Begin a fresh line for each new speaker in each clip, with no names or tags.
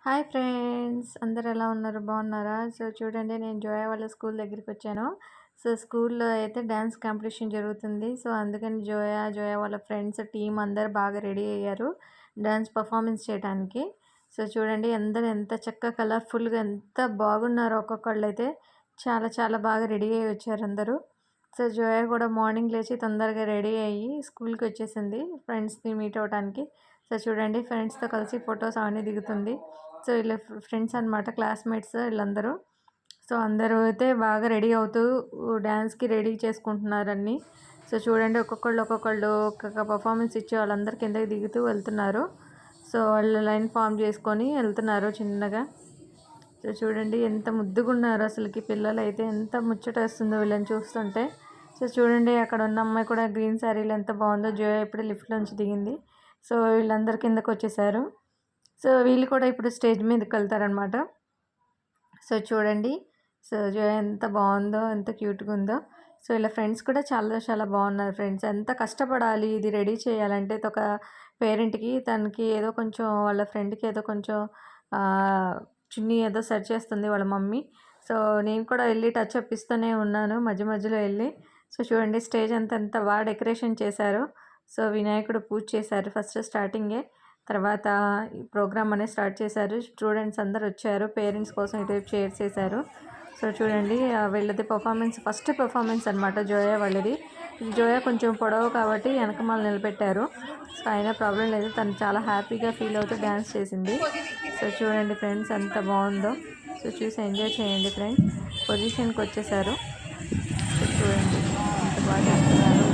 Hi friends, అందరు ఎలా ఉన్నారు? బాగున్నారా? సో చూడండి, నేను జోయా వాళ్ళ స్కూల్ దగ్గరికి వచ్చాను. సో స్కూల్లో అయితే డ్యాన్స్ కాంపిటీషన్ జరుగుతుంది. సో అందుకని జోయా వాళ్ళ ఫ్రెండ్స్ టీం అందరు బాగా రెడీ అయ్యారు డ్యాన్స్ పర్ఫార్మెన్స్ చేయడానికి. సో చూడండి, అందరు ఎంత చక్కగా కలర్ఫుల్గా ఎంత బాగున్నారో. ఒక్కొక్కళ్ళు అయితే చాలా చాలా బాగా రెడీ అయ్యి వచ్చారు అందరూ. సో జోయా కూడా మార్నింగ్ లేచి తొందరగా రెడీ అయ్యి స్కూల్కి వచ్చేసింది ఫ్రెండ్స్ని మీట్ అవ్వడానికి. సో చూడండి, ఫ్రెండ్స్తో కలిసి ఫొటోస్ అవన్నీ దిగుతుంది. సో వీళ్ళ ఫ్రెండ్స్ అనమాట, క్లాస్మేట్స్ వీళ్ళందరూ. సో అందరూ అయితే బాగా రెడీ అవుతూ డ్యాన్స్కి రెడీ చేసుకుంటున్నారు అన్నీ. సో చూడండి, ఒక్కొక్కళ్ళు ఒక్కొక్క పర్ఫార్మెన్స్ ఇచ్చే వాళ్ళందరూ కిందకి దిగుతూ వెళ్తున్నారు. సో వాళ్ళు లైన్ ఫామ్ చేసుకొని వెళ్తున్నారు చిన్నగా. సో చూడండి, ఎంత ముద్దుగా ఉన్నారు అసలుకి పిల్లలు అయితే, ఎంత ముచ్చట వస్తుందో వీళ్ళని చూస్తుంటే. సో చూడండి, అక్కడ ఉన్న అమ్మాయి కూడా గ్రీన్ శారీలో ఎంత బాగుందో. జోయా ఇప్పుడు లిఫ్ట్లోంచి దిగింది. సో వీళ్ళందరూ కిందకు వచ్చేసారు. సో వీళ్ళు కూడా ఇప్పుడు స్టేజ్ మీదకి వెళ్తారనమాట. సో చూడండి, సో జోయా ఎంత బాగుందో, ఎంత క్యూట్గా ఉందో. సో ఇలా ఫ్రెండ్స్ కూడా చాలా చాలా బాగున్నారు. ఫ్రెండ్స్ ఎంత కష్టపడాలి ఇది రెడీ చేయాలంటే. ఒక పేరెంట్కి తనకి ఏదో కొంచెం, వాళ్ళ ఫ్రెండ్కి ఏదో కొంచెం చున్నీ ఏదో సెట్ చేస్తుంది వాళ్ళ మమ్మీ. సో నేను కూడా వెళ్ళి టచ్ అప్ ఇస్తూనే ఉన్నాను మధ్య మధ్యలో వెళ్ళి. సో చూడండి, స్టేజ్ అంతా ఎంత బాగా డెకరేషన్ చేశారు. సో వినాయకుడు పూజ చేశారు ఫస్ట్ స్టార్టింగే. తర్వాత ఈ ప్రోగ్రామ్ అనేది స్టార్ట్ చేశారు. స్టూడెంట్స్ అందరు వచ్చారు, పేరెంట్స్ కోసం ఇటువైపు చైర్స్ వేశారు. సో చూడండి, వీళ్ళది పర్ఫార్మెన్స్, ఫస్ట్ పర్ఫార్మెన్స్ అనమాట జోయా వాళ్ళది. జోయా కొంచెం పొడవు కాబట్టి వెనకమాల నిలబెట్టారు. సో అయినా ప్రాబ్లం లేదు, తను చాలా హ్యాపీగా ఫీల్ అవుతూ డ్యాన్స్ చేసింది. సో చూడండి ఫ్రెండ్స్, ఎంత బాగుందో. సో చూసి ఎంజాయ్ చేయండి ఫ్రెండ్స్. పొజిషన్కి వచ్చేసారు. సో చూడండి ఎంత బాగా చేస్తున్నారు.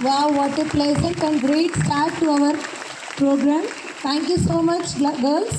Wow, what a pleasant and great start to our program. Thank you so much, girls.